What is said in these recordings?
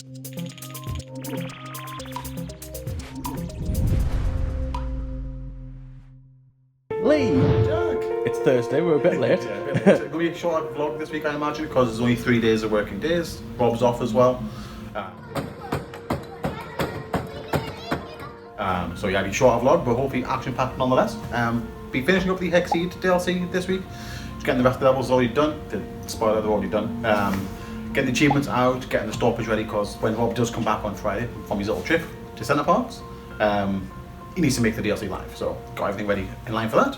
Lee! Jack! It's Thursday, we're a bit late. Yeah, a bit late. It's going to be a short vlog this week, I imagine, because there's only 3 days of working days. Rob's off as well. So yeah, it'll be a shorter vlog, but hopefully action-packed nonetheless. Be finishing up the Hexseed DLC this week. Just getting the rest of the levels already done. The spoiler, they're already done. Getting the achievements out, getting the stoppage ready, because when Rob does come back on Friday from his little trip to Centre Parks, he needs to make the DLC live, so got everything ready in line for that.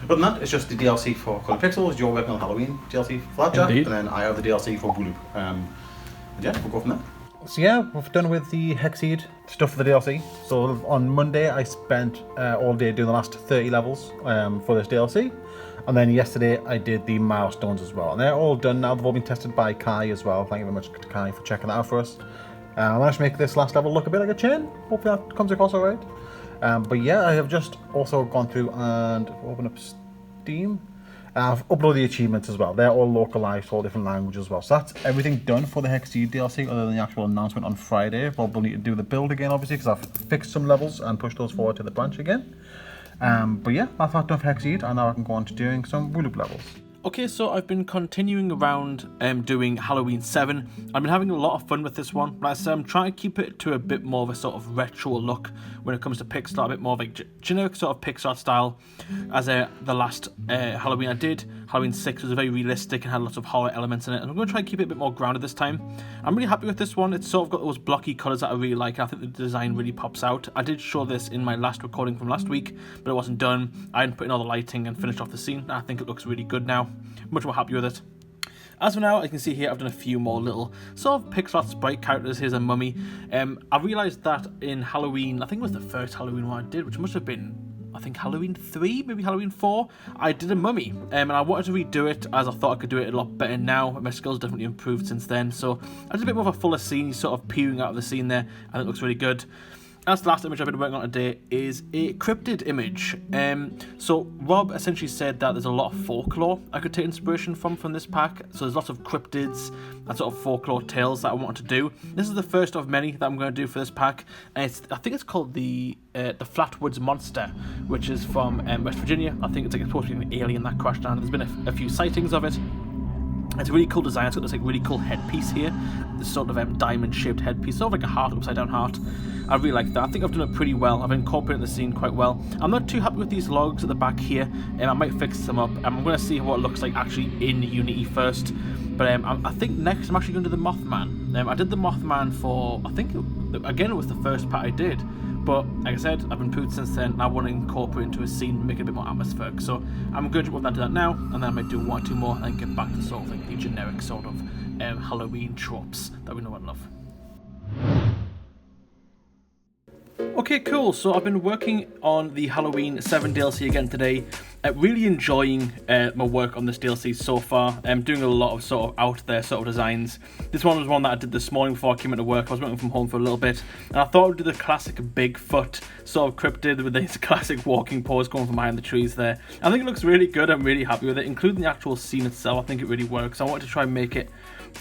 Other than that, it's just the DLC for Colour Pixels. You're working on Halloween DLC for that, Jack, and then I have the DLC for Wooloop. And yeah, we'll go from there. So yeah, we've done with the Hexseed stuff for the DLC. So on Monday, I spent all day doing the last 30 levels for this DLC. And then yesterday, I did the milestones as well. And they're all done now. They've all been tested by Kai as well. Thank you very much to Kai for checking that out for us. I managed to make this last level look a bit like a chain. Hopefully that comes across alright. But yeah, I have just also gone through and opened up Steam. I've uploaded the achievements as well. They're all localized for all different languages as well. So that's everything done for the Hexseed DLC other than the actual announcement on Friday. Rob will need to do the build again, obviously, because I've fixed some levels and pushed those forward to the branch again. But yeah, that's that done for Hexseed, and now I can go on to doing some Wooloop levels. Okay, so I've been continuing around doing Halloween 7. I've been having a lot of fun with this one. Like I said, I'm trying to keep it to a bit more of a sort of retro look when it comes to Pixar, a bit more of a generic sort of Pixar style. As the last Halloween I did, Halloween 6 was very realistic and had lots of horror elements in it. And I'm going to try and keep it a bit more grounded this time. I'm really happy with this one. It's sort of got those blocky colours that I really like. I think the design really pops out. I did show this in my last recording from last week, but it wasn't done. I hadn't put in all the lighting and finished off the scene. I think it looks really good now. Much more happy with it. As for now, you can see here I've done a few more little sort of Pixar sprite characters. Here's a mummy. I realised that in Halloween, I think it was the first Halloween one I did, which must have been, I think, Halloween 3, maybe Halloween 4, I did a mummy. And I wanted to redo it as I thought I could do it a lot better now. My skills definitely improved since then. So I did a bit more of a fuller scene, sort of peering out of the scene there, and it looks really good. That's the last image I've been working on today is a cryptid image. So Rob essentially said that there's a lot of folklore I could take inspiration from this pack. So there's lots of cryptids and sort of folklore tales that I wanted to do. This is the first of many that I'm going to do for this pack. And I think it's called the Flatwoods Monster, which is from West Virginia. I think it's supposed to be an alien that crashed down. There's been a few sightings of it. It's a really cool design. It's got this really cool headpiece here. This sort of diamond-shaped headpiece, sort of like a heart, upside-down heart. I really like that. I think I've done it pretty well. I've incorporated the scene quite well. I'm not too happy with these logs at the back here, and I might fix them up. I'm going to see what it looks like actually in Unity first. But I think next I'm actually going to do the Mothman. I did the Mothman for, I think, again, it was the first part I did. But like I said, I've improved since then, and I want to incorporate into a scene, make it a bit more atmospheric. So I'm going to jump on do that now, and then I might do 1 or 2 more and get back to sort of like the generic sort of Halloween tropes that we know and love. Okay, cool. So I've been working on the Halloween 7 DLC again today. Really enjoying my work on this DLC so far. I'm doing a lot of sort of out there sort of designs. This one was one that I did this morning before I came into work. I was working from home for a little bit, and I thought I'd do the classic Bigfoot sort of cryptid with this classic walking pose going from behind the trees there. I think it looks really good. I'm really happy with it, including the actual scene itself. I think it really works. I wanted to try and make it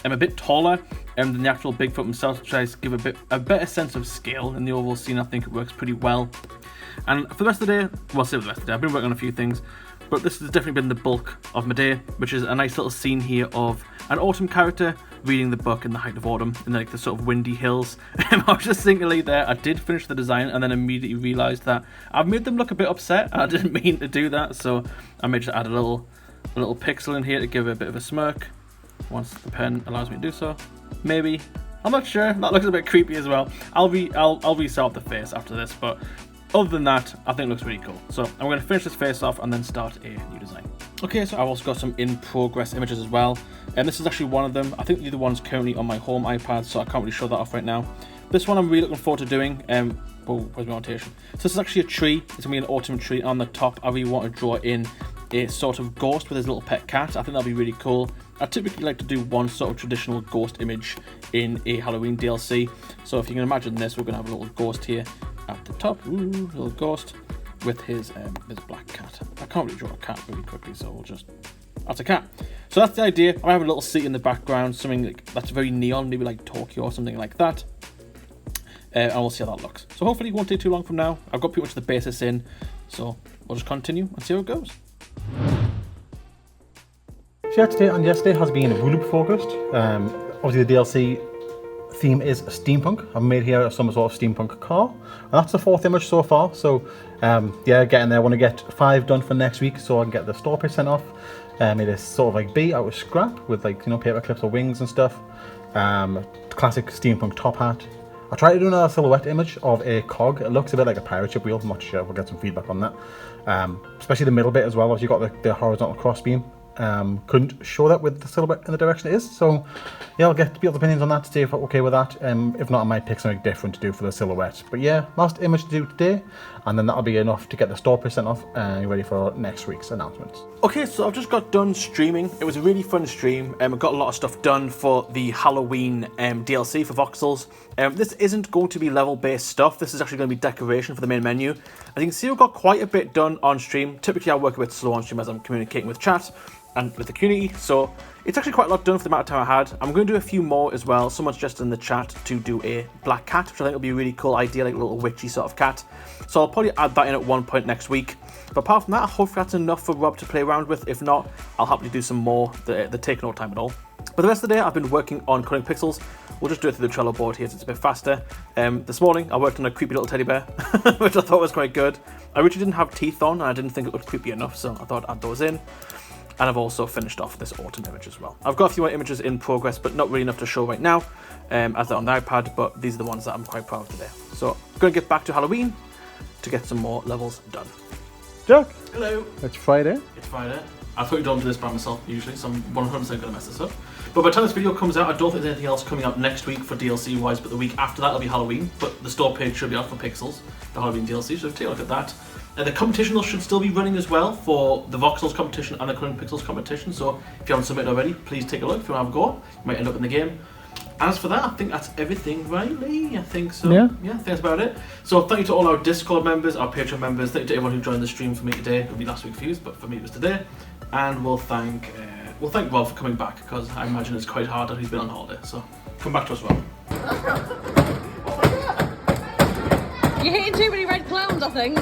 a bit taller than the actual Bigfoot himself, to try to give a better sense of scale in the overall scene. I think it works pretty well. And for the rest of the day, well, say for the rest of the day, I've been working on a few things, but this has definitely been the bulk of my day, which is a nice little scene here of an autumn character reading the book in the height of autumn in like the sort of windy hills. I was just thinking like there, I did finish the design and then immediately realised that I've made them look a bit upset, and I didn't mean to do that, so I may just add a little pixel in here to give it a bit of a smirk once the pen allows me to do so. Maybe. I'm not sure. That looks a bit creepy as well. I'll restart the face after this, but other than that, I think it looks really cool. So I'm going to finish this face off and then start a new design. Okay, so I've also got some in-progress images as well. And this is actually one of them. I think the other one's currently on my home iPad, so I can't really show that off right now. This one I'm really looking forward to doing. Where's my annotation? So this is actually a tree. It's going to be an autumn tree. On the top, I really want to draw in a sort of ghost with his little pet cat. I think that'll be really cool. I typically like to do one sort of traditional ghost image in a Halloween DLC. So if you can imagine this, we're going to have a little ghost here at the top. Ooh, little ghost with his black cat. I can't really draw a cat really quickly, so we'll just... That's a cat. So that's the idea. I have a little city in the background, something like, that's very neon, maybe like Tokyo or something like that. And we'll see how that looks. So hopefully it won't take too long from now. I've got pretty much the basis in, so we'll just continue and see how it goes. So yeah, today and yesterday has been really focused. Obviously the DLC theme is steampunk. I've made here some sort of steampunk car, and that's the 4th image so far. So yeah, getting there. I want to get 5 done for next week so I can get the store pitch sent off. It is sort of like B out of scrap with, like, you know, paper clips or wings and stuff. Classic steampunk top hat. I tried to do another silhouette image of a cog. It looks a bit like a pirate ship wheel. I'm not sure. We'll get some feedback on that. Especially the middle bit as well. Obviously you've got the horizontal crossbeam. Couldn't show that with the silhouette in the direction it is, so yeah, I'll get people's opinions on that to see if I'm okay with that. If not, I might pick something different to do for the silhouette. But yeah, last image to do today, and then that'll be enough to get the store percent off and ready for next week's announcements. Okay, so I've just got done streaming. It was a really fun stream. I got a lot of stuff done for the Halloween DLC for voxels. This isn't going to be level-based stuff. This is actually going to be decoration for the main menu. As you can see, we've got quite a bit done on stream. Typically, I work a bit slow on stream as I'm communicating with chat and with the community, so it's actually quite a lot done for the amount of time I had. I'm going to do a few more as well. Someone's just in the chat to do a black cat, which I think will be a really cool idea, like a little witchy sort of cat. So I'll probably add that in at one point next week. But apart from that, hopefully that's enough for Rob to play around with. If not, I'll happily do some more that take no time at all. But the rest of the day, I've been working on cutting pixels. We'll just do it through the Trello board here so it's a bit faster. This morning, I worked on a creepy little teddy bear, which I thought was quite good. I originally didn't have teeth on, and I didn't think it looked creepy enough, so I thought I'd add those in. And I've also finished off this autumn image as well. I've got a few more images in progress, but not really enough to show right now, as they're on the iPad, but these are the ones that I'm quite proud of today. So I'm going to get back to Halloween to get some more levels done. Jack! Hello! It's Friday. It's Friday. I thought you'd do this by myself usually, so I'm 100% going to mess this up. But by the time this video comes out, I don't think there's anything else coming up next week for DLC wise, but the week after that will be Halloween, but the store page should be out for Pixels, the Halloween DLC, so take a look at that. The competition should still be running as well for the Voxels competition and the current Pixels competition, so if you haven't submitted already, please take a look. If you want to have a go, you might end up in the game. As for that, I think that's everything, right, Lee? I think so. Yeah. Yeah, I think that's about it. So thank you to all our Discord members, our Patreon members, thank you to everyone who joined the stream for me today. It'll be last week for you, but for me it was today. And we'll thank Rob for coming back, because I imagine it's quite hard that he's been on holiday, so come back to us, Rob. You're hitting too many red clowns, I think.